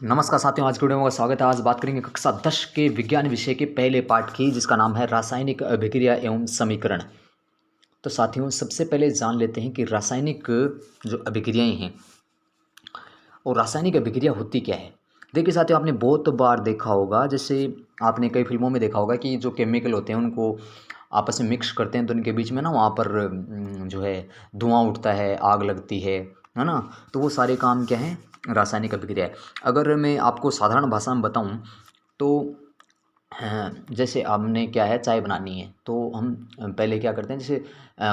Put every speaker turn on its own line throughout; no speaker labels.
नमस्कार साथियों, आज के वीडियो में स्वागत है। आज बात करेंगे कक्षा 10 के विज्ञान विषय के पहले पाठ की, जिसका नाम है रासायनिक अभिक्रिया एवं समीकरण। तो साथियों, सबसे पहले जान लेते हैं कि रासायनिक जो अभिक्रियाएं हैं और रासायनिक अभिक्रिया होती क्या है। देखिए साथियों, आपने बहुत बार देखा होगा, जैसे आपने कई फिल्मों में देखा होगा कि जो केमिकल होते हैं उनको आपस में मिक्स करते हैं तो उनके बीच में ना वहाँ पर जो है धुआं उठता है, आग लगती है ना। तो वो सारे काम क्या हैं, रासायनिक अभिक्रिया है। अगर मैं आपको साधारण भाषा में बताऊं तो जैसे हमने क्या है, चाय बनानी है तो हम पहले क्या करते हैं, जैसे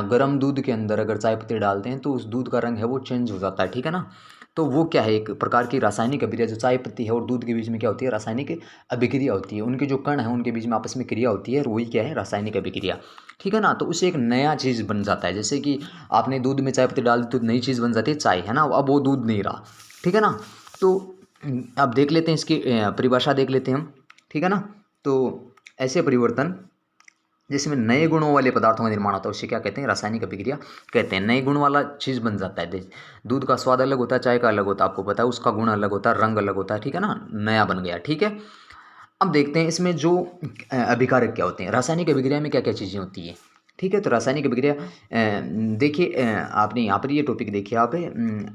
गर्म दूध के अंदर अगर चाय पत्ती डालते हैं तो उस दूध का रंग है वो चेंज हो जाता है, ठीक है ना। तो वो क्या है, एक प्रकार की रासायनिक अभिक्रिया। जो चाय पत्ती है और दूध के बीच में क्या होती है, रासायनिक अभिक्रिया होती है। उनके जो कण हैं उनके बीच में आपस में क्रिया होती है और वही क्या है, रासायनिक अभिक्रिया, ठीक है ना। तो उससे एक नया चीज़ बन जाता है। जैसे कि आपने दूध में चाय पत्ती डाल दी तो नई चीज़ बन जाती है चाय, है ना। अब वो दूध नहीं रहा, ठीक है ना। तो अब देख लेते हैं इसकी परिभाषा देख लेते हैं हम, ठीक है ना। तो ऐसे परिवर्तन जिसमें नए गुणों वाले पदार्थों का निर्माण होता है उसे क्या कहते हैं, रासायनिक अभिक्रिया कहते हैं। नए गुण वाला चीज़ बन जाता है। दूध का स्वाद अलग होता है, चाय का अलग होता है, आपको पता है, उसका गुण अलग होता है, रंग अलग होता है, ठीक है ना, नया बन गया, ठीक है। अब देखते हैं इसमें जो अभिकारक क्या होते हैं, रासायनिक अभिक्रिया में क्या क्या चीज़ें होती हैं, ठीक है। तो रासायनिक अभिक्रिया देखिए, आपने यहाँ पर ये टॉपिक देखिए आप,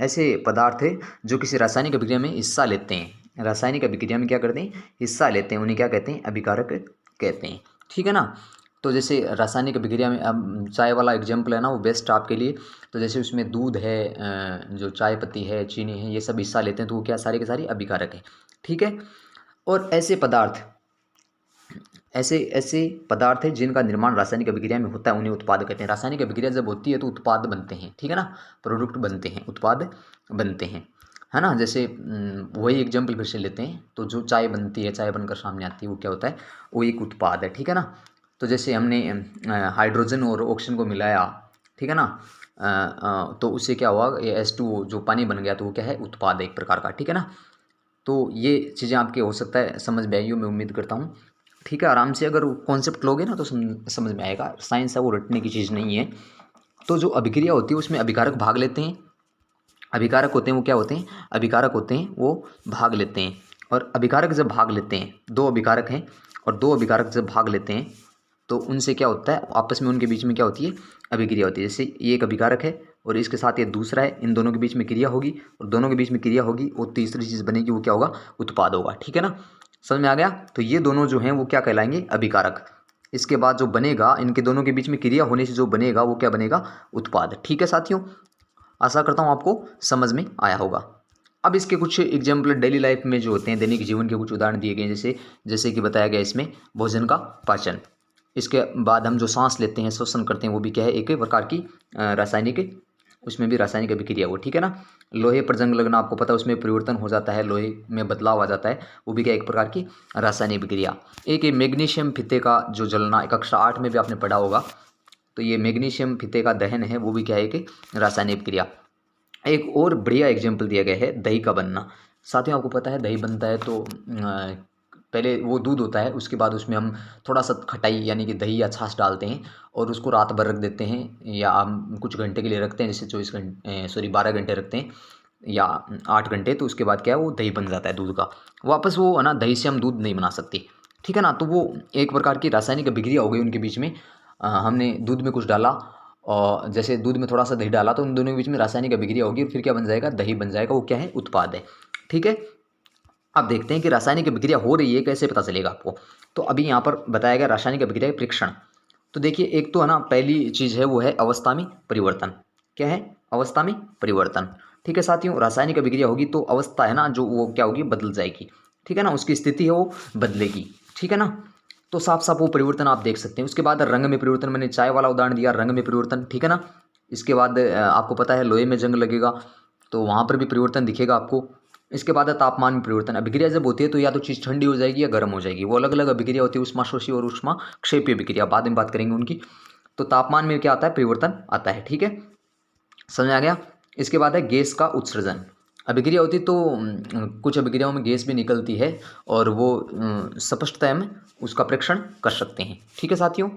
ऐसे पदार्थ है जो किसी रासायनिक अभिक्रिया में हिस्सा लेते हैं, रासायनिक अभिक्रिया में क्या करते हैं, हिस्सा लेते हैं, उन्हें क्या कहते हैं, अभिकारक कहते हैं, ठीक है ना। तो जैसे रासायनिक अभिक्रिया में, अब चाय वाला एग्जाम्पल है ना, वो बेस्ट आपके लिए। तो जैसे उसमें दूध है, जो चाय पत्ती है, चीनी है, ये सब हिस्सा लेते हैं तो वो क्या, सारे के सारे अभिकारक है, ठीक है। और ऐसे ऐसे पदार्थ हैं जिनका निर्माण रासायनिक अभिक्रिया में होता है, उन्हें उत्पाद कहते हैं। रासायनिक अभिक्रिया जब होती है तो उत्पाद बनते हैं, ठीक है ना, प्रोडक्ट बनते हैं, उत्पाद बनते हैं, है ना। जैसे वही एग्जाम्पल फिर से लेते हैं, तो जो चाय बनती है, चाय बनकर सामने आती है, वो क्या होता है, वो एक उत्पाद है, ठीक है ना। तो जैसे हमने हाइड्रोजन और ऑक्सीजन को मिलाया, ठीक है ना, तो उससे क्या हुआ, ये H2O जो पानी बन गया, तो वो क्या है, उत्पाद है एक प्रकार का, ठीक है ना। तो ये चीज़ें आपके हो सकता है समझ में आई हो, मैं उम्मीद करता हूँ, ठीक है। आराम से अगर कॉन्सेप्ट लोगे ना तो समझ में आएगा। साइंस है वो रटने की चीज़ नहीं है। तो जो अभिक्रिया होती है उसमें अभिकारक भाग लेते हैं। अभिकारक होते हैं वो क्या होते हैं, अभिकारक होते हैं वो भाग लेते हैं। और अभिकारक जब भाग लेते हैं, दो अभिकारक हैं और दो अभिकारक जब भाग लेते हैं तो उनसे क्या होता है, आपस में उनके बीच में क्या होती है, अभिक्रिया होती है। जैसे ये एक अभिकारक है और इसके साथ ये दूसरा है, इन दोनों के बीच में क्रिया होगी और दोनों के बीच में क्रिया होगी और तीसरी चीज़ बनेगी, वो क्या होगा, उत्पाद होगा, ठीक है ना। समझ में आ गया। तो ये दोनों जो हैं वो क्या कहलाएंगे, अभिकारक। इसके बाद जो बनेगा, इनके दोनों के बीच में क्रिया होने से जो बनेगा वो क्या बनेगा, उत्पाद, ठीक है साथियों। आशा करता हूँ आपको समझ में आया होगा। अब इसके कुछ एग्जाम्पल डेली लाइफ में जो होते हैं, दैनिक जीवन के कुछ उदाहरण दिए गए हैं। जैसे जैसे कि बताया गया इसमें भोजन का पाचन। इसके बाद हम जो सांस लेते हैं, श्वसन करते हैं, वो भी क्या है, एक प्रकार की रासायनिक, उसमें भी रासायनिक अभिक्रिया वो, ठीक है ना। लोहे पर जंग लगना, आपको पता है, उसमें परिवर्तन हो जाता है, लोहे में बदलाव आ जाता है, वो भी क्या, एक प्रकार की रासायनिक अभिक्रिया। एक ये मैग्नीशियम फीते का जो जलना, कक्षा 8 में भी आपने पढ़ा होगा। तो ये मैग्नीशियम फीते का दहन है, वो भी क्या है, एक रासायनिक क्रिया। एक और बढ़िया एग्जाम्पल दिया गया है, दही का बनना। साथियों, आपको पता है दही बनता है तो पहले वो दूध होता है, उसके बाद उसमें हम थोड़ा सा खटाई यानी कि दही या छाछ डालते हैं और उसको रात भर रख देते हैं, या हम कुछ घंटे के लिए रखते हैं, जैसे 12 घंटे रखते हैं या 8 घंटे। तो उसके बाद क्या है, वो दही बन जाता है दूध का। वापस वो है ना, दही से हम दूध नहीं बना सकते, ठीक है ना। तो वो एक प्रकार की रासायनिक अभिक्रिया हो गई उनके बीच में। हमने दूध में कुछ डाला और जैसे दूध में थोड़ा सा दही डाला तो उन दोनों के बीच में रासायनिक अभिक्रिया होगी और फिर क्या बन जाएगा, दही बन जाएगा, वो क्या है, उत्पाद है, ठीक है। अब देखते हैं कि रासायनिक अभिक्रिया हो रही है, कैसे पता चलेगा आपको। तो अभी यहाँ पर बताया गया रासायनिक अभिक्रिया परीक्षण। तो देखिए, एक तो है ना, पहली चीज़ है वो है अवस्था में परिवर्तन। क्या है, अवस्था में परिवर्तन, ठीक है साथियों। रासायनिक अभिक्रिया होगी तो अवस्था है ना, जो वो क्या होगी, बदल जाएगी, ठीक है ना, उसकी स्थिति है वो बदलेगी, ठीक है ना। तो साफ साफ वो परिवर्तन आप देख सकते हैं। उसके बाद रंग में परिवर्तन, मैंने चाय वाला उदाहरण दिया, रंग में परिवर्तन, ठीक है ना। इसके बाद आपको पता है लोहे में जंग लगेगा तो वहाँ पर भी परिवर्तन दिखेगा आपको। इसके बाद है तापमान में परिवर्तन। अभिक्रिया जब होती है तो या तो चीज़ ठंडी हो जाएगी या गर्म हो जाएगी, वो अलग अलग अभिक्रिया होती है, उष्माशोषी और उष्मा क्षेपीय अभिक्रिया, बाद में बात करेंगे उनकी। तो तापमान में क्या आता है, परिवर्तन आता है, ठीक है, समझ में आ गया। इसके बाद है गैस का उत्सर्जन। अभिक्रिया होती तो कुछ अभिक्रियाओं में गैस भी निकलती है और वो स्पष्टतः हम उसका परीक्षण कर सकते हैं, ठीक है साथियों।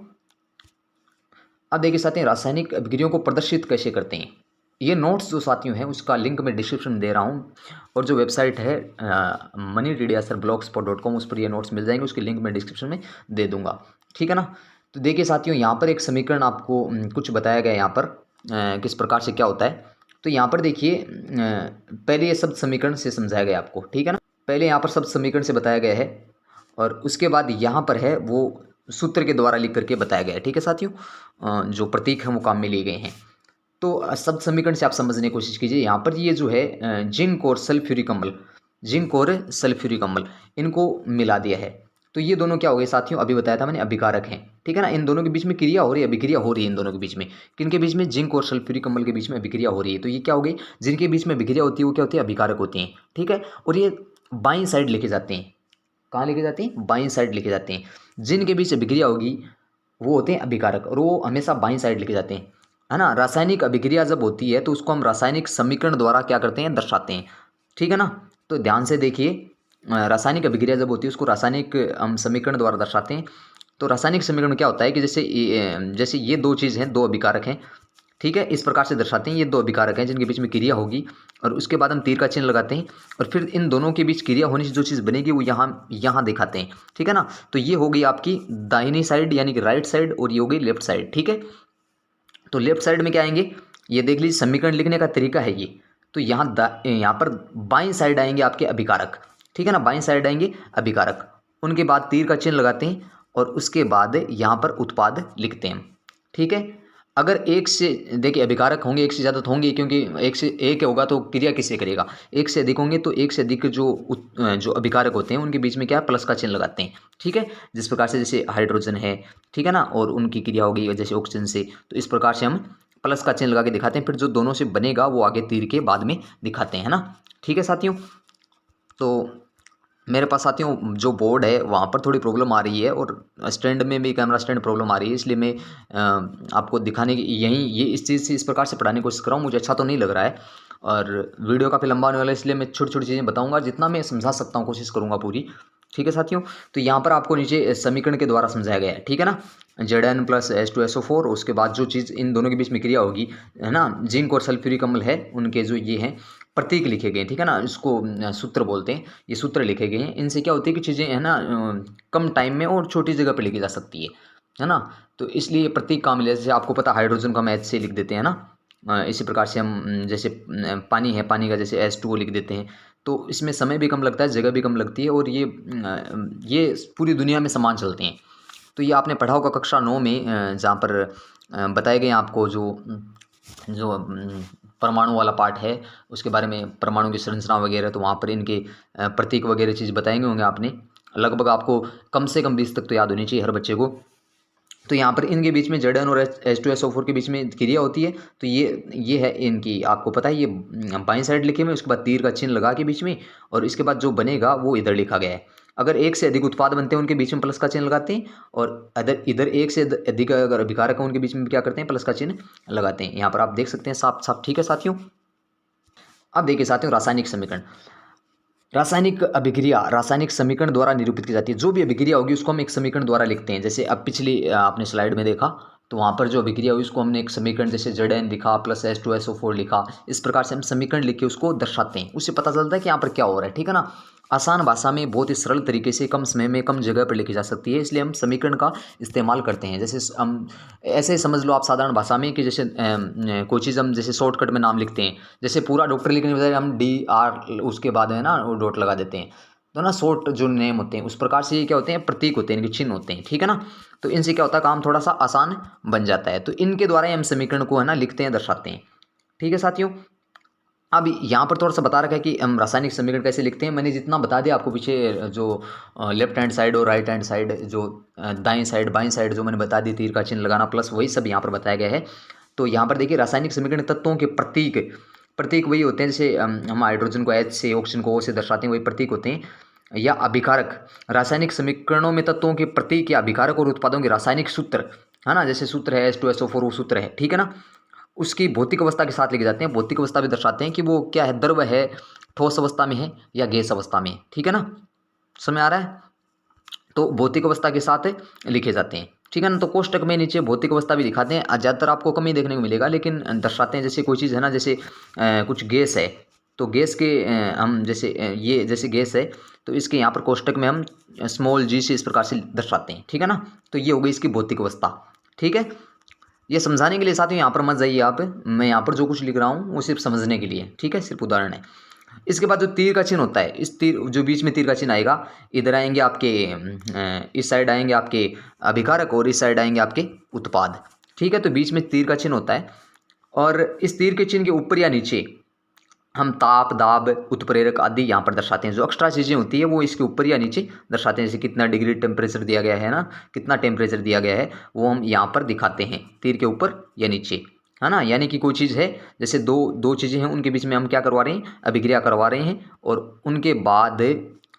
अब देखिए साथियों, रासायनिक अभिक्रियाओं को प्रदर्शित कैसे करते हैं, ये नोट्स जो साथियों हैं उसका लिंक मैं डिस्क्रिप्शन में दे रहा हूँ, और जो वेबसाइट है moneyreadyasir.blogspot.com, उस पर ये नोट्स मिल जाएंगे, उसकी लिंक मैं डिस्क्रिप्शन में दे दूँगा, ठीक है ना। तो देखिए साथियों, यहाँ पर एक समीकरण आपको कुछ बताया गया है यहाँ पर किस प्रकार से क्या होता है। तो यहाँ पर देखिए पहले ये शब्द समीकरण से समझाया गया आपको, ठीक है ना। पहले यहाँ पर शब्द समीकरण से बताया गया है और उसके बाद यहाँ पर है वो सूत्र के द्वारा लिख करके बताया गया है, ठीक है साथियों। जो प्रतीक हैं वो काम में लिए गए हैं। तो शब्द समीकरण से आप समझने की कोशिश कीजिए। यहाँ पर ये जो है जिंक और सल्फ्यूरिक अम्ल, जिंक और सल्फ्यूरिक अम्ल, इनको मिला दिया है। तो ये दोनों क्या हो गए साथियों, अभी बताया था मैंने, अभिकारक हैं, ठीक है ना। इन दोनों के बीच में क्रिया हो रही है, अभिक्रिया हो रही है इन दोनों के बीच में। किनके बीच में, जिंक और सल्फ्यूरिक अम्ल के बीच में अभिक्रिया हो रही है। तो ये क्या हो गई, जिनके बीच में अभिक्रिया होती है वो क्या होती है, अभिकारक होती हैं, ठीक है। और ये बाईं साइड लेके जाते हैं, कहाँ लेके जाते हैं, बाईं साइड लेके जाते हैं। जिनके बीच अभिक्रिया होगी वो होते हैं अभिकारक, और वो हमेशा बाईं साइड लेके जाते हैं, है ना। रासायनिक अभिक्रिया जब होती है तो उसको हम रासायनिक समीकरण द्वारा क्या करते हैं, दर्शाते हैं, ठीक है ना। तो ध्यान से देखिए, रासायनिक अभिक्रिया जब होती है उसको रासायनिक हम समीकरण द्वारा दर्शाते हैं। तो रासायनिक समीकरण क्या होता है कि जैसे ये दो चीज़ हैं, दो अभिकारक हैं, ठीक है, इस प्रकार से दर्शाते हैं। ये दो अभिकारक हैं जिनके बीच में क्रिया होगी, और उसके बाद हम तीर का चिन्ह लगाते हैं, और फिर इन दोनों के बीच क्रिया होने से जो चीज़ बनेगी वो यहाँ दिखाते हैं, ठीक है ना। तो ये हो गई आपकी दाहिनी साइड यानी कि राइट साइड, और ये हो गई लेफ्ट साइड, ठीक है। तो लेफ्ट साइड में क्या आएंगे, ये देख लीजिए समीकरण लिखने का तरीका है ये। तो यहाँ पर बाईं साइड आएंगे आपके अभिकारक, ठीक है ना, बाईं साइड आएंगे अभिकारक, उनके बाद तीर का चिन्ह लगाते हैं, और उसके बाद यहाँ पर उत्पाद लिखते हैं, ठीक है। अगर एक से, देखिए अभिकारक होंगे, एक से ज़्यादा तो होंगे, क्योंकि एक होगा तो क्रिया किससे करेगा, एक से अधिक होंगे तो एक से अधिक जो अभिकारक होते हैं उनके बीच में क्या है, प्लस का चिन्ह लगाते हैं, ठीक है। जिस प्रकार से जैसे हाइड्रोजन है, ठीक है ना, और उनकी क्रिया होगी जैसे ऑक्सीजन से, तो इस प्रकार से हम प्लस का चिन्ह लगा के दिखाते हैं। फिर जो दोनों से बनेगा वो आगे तीर के बाद में दिखाते हैं, है ना, ठीक है साथियों। तो मेरे पास साथियों जो बोर्ड है वहाँ पर थोड़ी प्रॉब्लम आ रही है, और स्टैंड में भी, कैमरा स्टैंड प्रॉब्लम आ रही है, इसलिए मैं आपको दिखाने की ये इस चीज़ से इस प्रकार से पढ़ाने की कोशिश कर रहा हूँ। मुझे अच्छा तो नहीं लग रहा है, और वीडियो काफ़ी लंबा होने वाला है, इसलिए मैं छोटी छोटी चीज़ें बताऊँगा, जितना मैं समझा सकता हूँ कोशिश करूँगा पूरी, ठीक है साथियों। तो यहाँ पर आपको नीचे समीकरण के द्वारा समझाया गया है, ठीक है ना। Zn + H2SO4, उसके बाद जो चीज़ इन दोनों के बीच में क्रिया होगी, है ना, जिंक और सल्फ्यूरिक अम्ल है, उनके जो ये हैं प्रतीक लिखे गए हैं, ठीक है ना, इसको सूत्र बोलते हैं, ये सूत्र लिखे गए हैं। इनसे क्या होती है कि चीज़ें, है ना, कम टाइम में और छोटी जगह पर लिखी जा सकती है ना। तो इसलिए प्रतीक काम मिले, जैसे आपको पता हाइड्रोजन का हम H से लिख देते हैं ना, इसी प्रकार से हम जैसे पानी है, पानी का जैसे H2O लिख देते हैं। तो इसमें समय भी कम लगता है, जगह भी कम लगती है, और ये पूरी दुनिया में समान चलते हैं। तो ये आपने पढ़ा होगा कक्षा 9 में, जहाँ पर बताए गए आपको जो जो परमाणु वाला पार्ट है, उसके बारे में, परमाणु की संरचना वगैरह, तो वहाँ पर इनके प्रतीक वगैरह चीज़ बताएंगे होंगे आपने, लगभग आपको कम से कम 20 तक तो याद होनी चाहिए हर बच्चे को। तो यहाँ पर इनके बीच में Zn और H2SO4 के बीच में क्रिया होती है। तो ये है इनकी, आपको पता है, ये बाईं साइड लिखे हुए, उसके बाद तीर का चिन्ह लगा के बीच में, और इसके बाद जो बनेगा वो इधर लिखा गया है। अगर एक से अधिक उत्पाद बनते हैं उनके बीच में प्लस का चिन्ह लगाते हैं, और इधर एक से अधिक अगर अभिकारक है उनके बीच में क्या करते हैं, प्लस का चिन्ह लगाते हैं। यहाँ पर आप देख सकते हैं साफ साफ, ठीक है साथियों। अब देखिए साथियों, रासायनिक समीकरण, रासायनिक अभिक्रिया रासायनिक समीकरण द्वारा निरूपित की जाती है। जो भी अभिक्रिया होगी उसको हम एक समीकरण द्वारा लिखते हैं। जैसे अब पिछली आपने स्लाइड में देखा, तो वहाँ पर जो अभिक्रिया हुई उसको हमने एक समीकरण, जैसे Zn लिखा प्लस H2SO4 लिखा, इस प्रकार से हम समीकरण लिख के उसको दर्शाते हैं। उससे पता चलता है कि यहाँ पर क्या हो रहा है, ठीक है ना। आसान भाषा में बहुत ही सरल तरीके से कम समय में कम जगह पर लिखी जा सकती है, इसलिए हम समीकरण का इस्तेमाल करते हैं। जैसे हम ऐसे समझ लो आप साधारण भाषा में कि जैसे कोई चीज़ हम जैसे शॉर्टकट में नाम लिखते हैं, जैसे पूरा डॉक्टर लिखने के बजाय हम DR उसके बाद है ना वो डॉट लगा देते हैं, तो ना शॉर्ट जो नेम होते हैं, उस प्रकार से ये क्या होते हैं, प्रतीक होते हैं, इनके चिन्ह होते हैं, ठीक है ना। तो इनसे क्या होता है, काम थोड़ा सा आसान बन जाता है। तो इनके द्वारा हम समीकरण को, है ना, लिखते हैं, दर्शाते हैं, ठीक है साथियों। अब यहाँ पर थोड़ा सा बता रखा है कि हम रासायनिक समीकरण कैसे लिखते हैं। मैंने जितना बता दिया आपको पीछे, जो लेफ्ट हैंड साइड और राइट हैंड साइड, जो दाएं साइड बाएं साइड जो मैंने बता दी, तीर का चिन्ह लगाना प्लस, वही सब यहाँ पर बताया गया है। तो यहाँ पर देखिए, रासायनिक समीकरण तत्वों के प्रतीक वही होते हैं, जैसे हम हाइड्रोजन को H से, ऑक्सीजन को O से दर्शाते हैं, वही प्रतीक होते हैं। या अभिकारक, रासायनिक समीकरणों में तत्वों के प्रतीक या अभिकारक और उत्पादों के रासायनिक सूत्र, है ना, जैसे सूत्र है H2SO4 वो सूत्र है, ठीक है ना, उसकी भौतिक अवस्था के साथ लिखे जाते हैं। भौतिक अवस्था भी दर्शाते हैं कि वो क्या है, द्रव है, ठोस अवस्था में है या गैस अवस्था में है, ठीक है ना, समझ आ रहा है। तो भौतिक अवस्था के साथ लिखे जाते हैं, ठीक है ना। तो कोष्टक में नीचे भौतिक अवस्था भी दिखाते हैं, ज़्यादातर आपको कम ही देखने को मिलेगा, लेकिन दर्शाते हैं। जैसे कोई चीज़ है ना, जैसे कुछ गैस है, तो गैस के हम जैसे ये जैसे गैस है, तो इसके यहाँ पर कोष्टक में हम स्मॉल जी से इस प्रकार से दर्शाते हैं, ठीक है ना। तो ये हो गई इसकी भौतिक अवस्था, ठीक है। ये समझाने के लिए साथियों यहाँ पर मत जाइए आप, मैं यहाँ पर जो कुछ लिख रहा हूँ वो सिर्फ समझने के लिए, ठीक है, सिर्फ उदाहरण है। इसके बाद जो तीर का चिन्ह होता है, इस तीर जो बीच में तीर का चिन्ह आएगा, इधर आएंगे आपके इस साइड आएंगे आपके अभिकारक और इस साइड आएंगे आपके उत्पाद, ठीक है। तो बीच में तीर का चिन्ह होता है, और इस तीर के चिन्ह के ऊपर या नीचे हम ताप, दाब, उत्प्रेरक आदि यहाँ पर दर्शाते हैं। जो एक्स्ट्रा चीज़ें होती है वो इसके ऊपर या नीचे दर्शाते हैं। जैसे कितना डिग्री टेम्परेचर दिया गया है ना, कितना टेम्परेचर दिया गया है, वो हम यहाँ पर दिखाते हैं तीर के ऊपर या नीचे, है ना। यानी कि कोई चीज़ है, जैसे दो चीज़ें हैं, उनके बीच में हम क्या करवा रहे हैं, अभिक्रिया करवा रहे हैं, और उनके बाद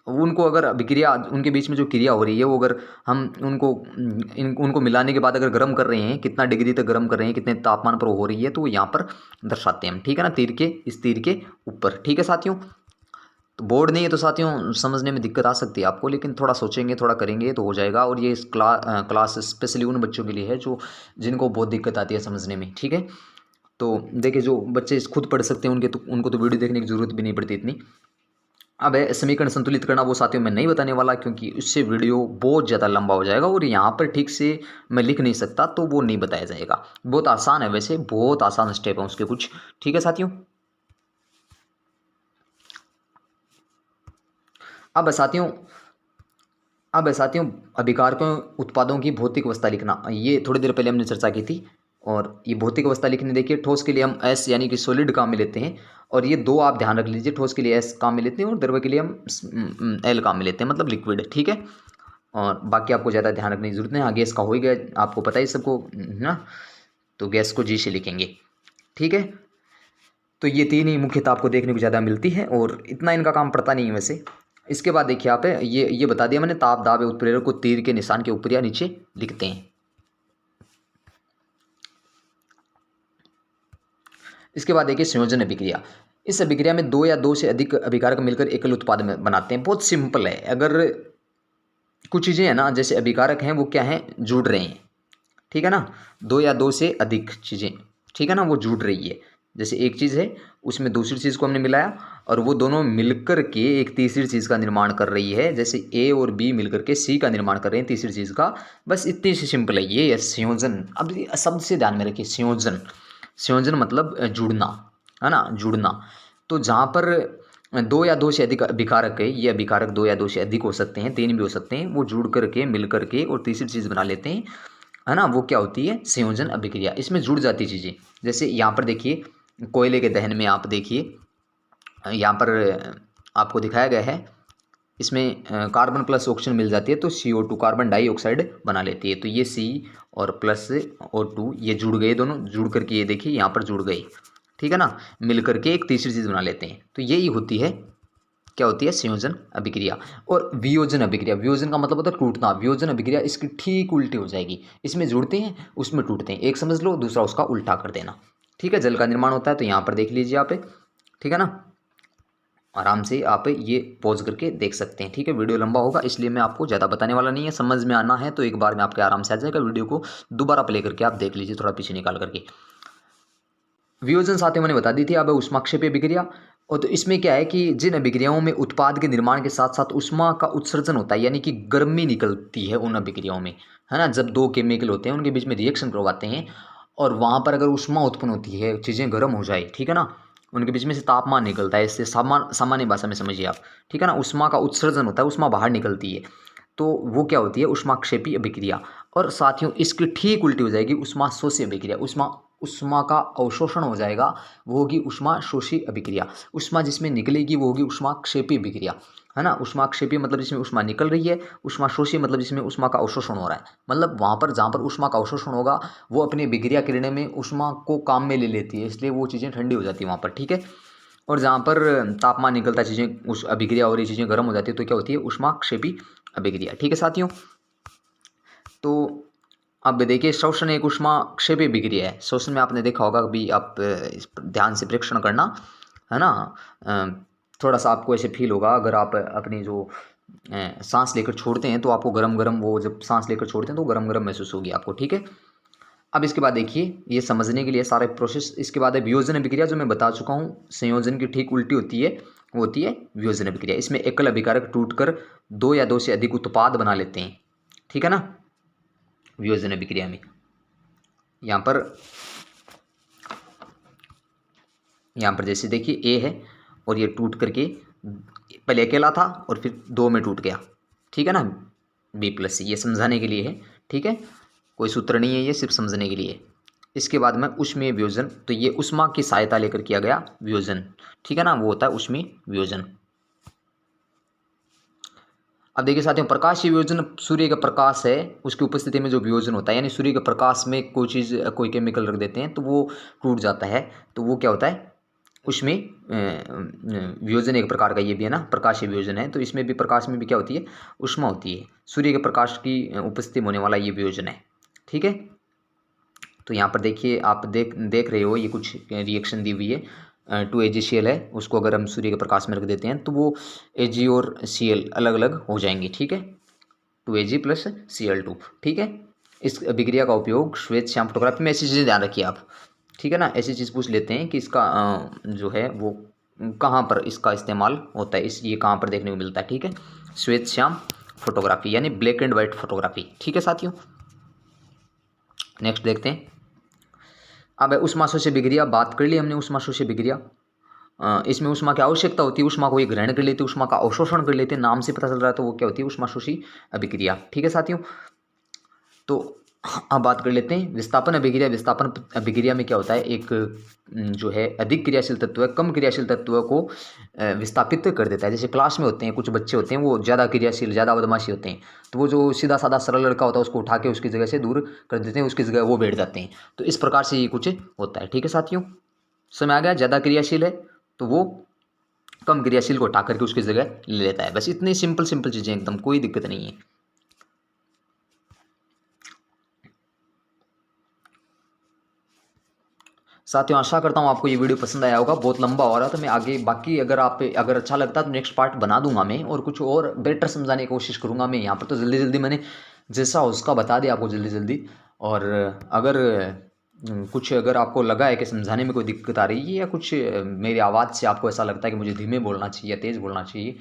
उनको अगर अभिक्रिया, उनके बीच में जो क्रिया हो रही है वो अगर हम उनको मिलाने के बाद अगर गर्म कर रहे हैं, कितना डिग्री तक गर्म कर रहे हैं, कितने तापमान पर हो रही है, तो वो यहाँ पर दर्शाते हैं हम, ठीक है ना, इस तीर के ऊपर, ठीक है साथियों। तो बोर्ड नहीं है तो साथियों समझने में दिक्कत आ सकती है आपको, लेकिन थोड़ा सोचेंगे, थोड़ा करेंगे तो हो जाएगा। और ये इस क्लास स्पेशली उन बच्चों के लिए है जो जिनको बहुत दिक्कत आती है समझने में, ठीक है। तो देखिए, जो बच्चे खुद पढ़ सकते हैं उनको तो वीडियो देखने की जरूरत भी नहीं पड़ती इतनी। अब है समीकरण संतुलित करना, वो साथियों मैं नहीं बताने वाला, क्योंकि उससे वीडियो बहुत ज़्यादा लंबा हो जाएगा और यहाँ पर ठीक से मैं लिख नहीं सकता, तो वो नहीं बताया जाएगा। बहुत आसान है, वैसे बहुत आसान स्टेप है उसके कुछ, ठीक है साथियों। अब साथियों अभिकारकों उत्पादों की भौतिक अवस्था लिखना, ये थोड़ी देर पहले हमने चर्चा की थी। और ये भौतिक अवस्था लिखने, देखिए ठोस के लिए हम एस यानी कि सॉलिड काम में लेते हैं, और ये दो आप ध्यान रख लीजिए, ठोस के लिए एस काम में लेते हैं और द्रव के लिए हम एल काम में लेते हैं, मतलब लिक्विड, ठीक है। और बाकी आपको ज़्यादा ध्यान रखने की जरूरत नहीं। हाँ, गैस का हो ही गया, आपको पता ही सबको ना, तो गैस को जी से लिखेंगे, ठीक है। तो ये तीन ही मुख्यतः आपको देखने को ज़्यादा मिलती है, और इतना इनका काम पड़ता नहीं है वैसे। इसके बाद देखिए आप, ये बता दिया मैंने, ताप, दाब, उत्प्रेरक को तीर के निशान के ऊपर या नीचे लिखते हैं। इसके बाद देखिए संयोजन अभिक्रिया। इस अभिक्रिया में दो या दो से अधिक अभिकारक मिलकर एकल उत्पाद बनाते हैं। बहुत सिंपल है। अगर कुछ चीज़ें हैं ना, जैसे अभिकारक हैं, वो क्या है, जुड़ रहे हैं, ठीक है ना, दो या दो से अधिक चीज़ें, ठीक है ना, वो जुड़ रही है। जैसे एक चीज़ है, उसमें दूसरी चीज़ को हमने मिलाया, और वो दोनों मिलकर के एक तीसरी चीज़ का निर्माण कर रही है। जैसे ए और बी मिलकर के सी का निर्माण कर रहे हैं, तीसरी चीज़ का। बस इतनी सी सिंपल है ये संयोजन। अब शब्द से ध्यान में रखिए, संयोजन मतलब जुड़ना, है ना, जुड़ना। तो जहाँ पर दो या दो से अधिक अभिकारक है, ये अभिकारक दो या दो से अधिक हो सकते हैं, तीन भी हो सकते हैं, वो जुड़ करके मिल करके और तीसरी चीज़ बना लेते हैं, है ना, वो क्या होती है, संयोजन अभिक्रिया। इसमें जुड़ जाती चीज़ें। जैसे यहाँ पर देखिए, कोयले के दहन में आप देखिए, यहाँ पर आपको दिखाया गया है, इसमें कार्बन प्लस ऑक्सीजन मिल जाती है, तो CO2 कार्बन डाइऑक्साइड बना लेती है। तो ये C और प्लस O2 ये जुड़ गए, दोनों जुड़ करके, ये देखिए यहाँ पर जुड़ गए, ठीक है ना, मिल करके एक तीसरी चीज़ बना लेते हैं। तो यही होती है, क्या होती है, संयोजन अभिक्रिया। और वियोजन अभिक्रिया, वियोजन का मतलब होता है टूटना, वियोजन अभिक्रिया इसकी ठीक उल्टी हो जाएगी। इसमें जुड़ते हैं, उसमें टूटते हैं, एक समझ लो, दूसरा उसका उल्टा कर देना, ठीक है। जल का निर्माण होता है, तो यहाँ पर देख लीजिए आप, ठीक है ना, आराम से आप ये पॉज करके देख सकते हैं, ठीक है। वीडियो लंबा होगा, इसलिए मैं आपको ज़्यादा बताने वाला नहीं है। समझ में आना है तो एक बार में आपके आराम से आ जाएगा। वीडियो को दोबारा प्ले करके आप देख लीजिए, थोड़ा पीछे निकाल करके। वियोजन साथियों मैंने बता दी थी। अब ऊष्माक्षेपी अभिक्रिया, और तो इसमें क्या है कि जिन अभिक्रियाओं में उत्पाद के निर्माण के साथ साथ ऊष्मा का उत्सर्जन होता है, यानी कि गर्मी निकलती है उन अभिक्रियाओं में, है ना। जब दो केमिकल होते हैं, उनके बीच में रिएक्शन करवाते हैं, और वहाँ पर अगर ऊष्मा उत्पन्न होती है, चीज़ें गर्म हो जाए, ठीक है ना, उनके बीच में से तापमान निकलता है, इससे सामान्य भाषा में समझिए आप, ठीक है ना, ऊष्मा का उत्सर्जन होता है, ऊष्मा बाहर निकलती है, तो वो क्या होती है, ऊष्माक्षेपी अभिक्रिया। और साथियों इसकी ठीक उल्टी हो जाएगी ऊष्मा शोषी अभिक्रिया। ऊष्मा का अवशोषण हो जाएगा, वो होगी ऊष्मा शोषी अभिक्रिया। ऊष्मा जिसमें निकलेगी वो होगी ऊष्माक्षेपी अभिक्रिया, है ना। ऊष्माक्षेपी मतलब जिसमें ऊष्मा निकल रही है, ऊष्मा शोषी मतलब जिसमें ऊष्मा का अवशोषण हो रहा है। मतलब वहाँ पर जहाँ पर ऊष्मा का अवशोषण होगा, वो अपनी अभिक्रिया किरणें में ऊष्मा को काम में ले लेती है, इसलिए वो चीज़ें ठंडी हो जाती है वहाँ पर, ठीक है। और जहाँ पर तापमान निकलता है, चीज़ें उस अभिक्रिया हो रही चीज़ें गर्म हो जाती है, तो क्या होती है, ऊष्माक्षेपी अभिक्रिया, ठीक है साथियों। तो अब देखिए, शोषण एक ऊष्माक्षेपी अभिक्रिया है। शोषण में आपने देखा होगा, कभी आप ध्यान से प्रेक्षण करना, है ना, थोड़ा सा आपको ऐसे फील होगा अगर आप अपनी जो सांस लेकर छोड़ते हैं तो आपको गरम गरम, वो जब सांस लेकर छोड़ते हैं तो गरम गरम महसूस होगी आपको, ठीक है। अब इसके बाद देखिए, ये समझने के लिए सारे प्रोसेस। इसके बाद है वियोजन अभिक्रिया, जो मैं बता चुका हूँ, संयोजन की ठीक उल्टी होती है, वो होती है वियोजन अभिक्रिया। इसमें एकल अभिकारक टूटकर दो या दो से अधिक उत्पाद बना लेते हैं, ठीक है ना। वियोजन अभिक्रिया में यहाँ पर जैसे देखिए ए है और ये टूट करके पहले अकेला था और फिर दो में टूट गया, ठीक है ना, B+C। ये समझाने के लिए है, ठीक है, कोई सूत्र नहीं है, ये सिर्फ समझने के लिए है। इसके बाद में ऊष्मीय वियोजन, तो ये ऊष्मा की सहायता लेकर किया गया वियोजन, ठीक है ना, वो होता है ऊष्मीय वियोजन। अब देखिए साथियों, प्रकाशीय वियोजन सूर्य का प्रकाश है उसकी उपस्थिति में जो वियोजन होता है, यानी सूर्य के प्रकाश में कोई चीज़, कोई केमिकल रख देते हैं तो वो टूट जाता है, तो वो क्या होता है, उसमें वियोजन एक प्रकार का ये भी है ना, प्रकाशीय वियोजन है। तो इसमें भी, प्रकाश में भी क्या होती है, ऊष्मा होती है, सूर्य के प्रकाश की उपस्थिति में होने वाला ये वियोजन है, ठीक है। तो यहाँ पर देखिए, आप देख रहे हो, ये कुछ रिएक्शन दी हुई है। 2AgCl है, उसको अगर हम सूर्य के प्रकाश में रख देते हैं तो वो Ag और Cl अलग अलग हो जाएंगे, ठीक है, 2Ag + Cl2, ठीक है। इस अभिक्रिया का उपयोग श्वेत श्याम फोटोग्राफी में, ऐसी चीज़ें ध्यान रखिए आप, ठीक है ना। ऐसी चीज़ पूछ लेते हैं कि इसका जो है वो कहाँ पर इसका इस्तेमाल होता है, ये कहाँ पर देखने को मिलता है, ठीक है, श्वेत श्याम फोटोग्राफी यानी ब्लैक एंड वाइट फोटोग्राफी, ठीक है साथियों। नेक्स्ट देखते हैं। अब ऊष्माशोष्य अभिक्रिया बात कर ली हमने, ऊष्माशोष्य अभिक्रिया। इसमें ऊष्मा की आवश्यकता होती है, ऊष्मा को ये ग्रहण कर लेते हैं, ऊष्मा का अवशोषण कर लेते हैं, नाम से पता चल रहा है, तो वो क्या होती है, ऊष्माशोषी अभिक्रिया, ठीक है साथियों। तो अब बात कर लेते हैं विस्थापन अभिक्रिया। विस्थापन अभिक्रिया में क्या होता है, एक जो है अधिक क्रियाशील तत्व है कम क्रियाशील तत्व को विस्थापित कर देता है। जैसे क्लास में होते हैं कुछ बच्चे होते हैं, वो ज़्यादा क्रियाशील, ज़्यादा बदमाशी होते हैं, तो वो जो सीधा साधा सरल लड़का होता है उसको उठा के उसकी जगह से दूर कर देते हैं, उसकी जगह वो बैठ जाते हैं। तो इस प्रकार से ये कुछ होता है, ठीक है साथियों, समझ आ गया। ज़्यादा क्रियाशील है तो वो कम क्रियाशील को उठा करके उसकी जगह ले लेता है। बस इतनी सिंपल चीज़ें, एकदम कोई दिक्कत नहीं है। साथियों, आशा करता हूँ आपको ये वीडियो पसंद आया होगा। बहुत लंबा हो रहा है तो मैं आगे बाकी अगर अच्छा लगता तो नेक्स्ट पार्ट बना दूंगा मैं, और कुछ और बेटर समझाने की कोशिश करूंगा मैं। यहाँ पर तो जल्दी जल्दी मैंने जैसा उसका बता दिया आपको जल्दी जल्दी। और अगर अगर आपको लगा है कि समझाने में कोई दिक्कत आ रही है, या कुछ मेरी आवाज़ से आपको ऐसा लगता है कि मुझे धीमे बोलना चाहिए या तेज़ बोलना चाहिए,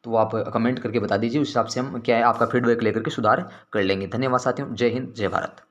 तो आप कमेंट करके बता दीजिए। उस हिसाब से हम क्या है आपका फीडबैक लेकर के सुधार कर लेंगे। धन्यवाद साथियों, जय हिंद, जय भारत।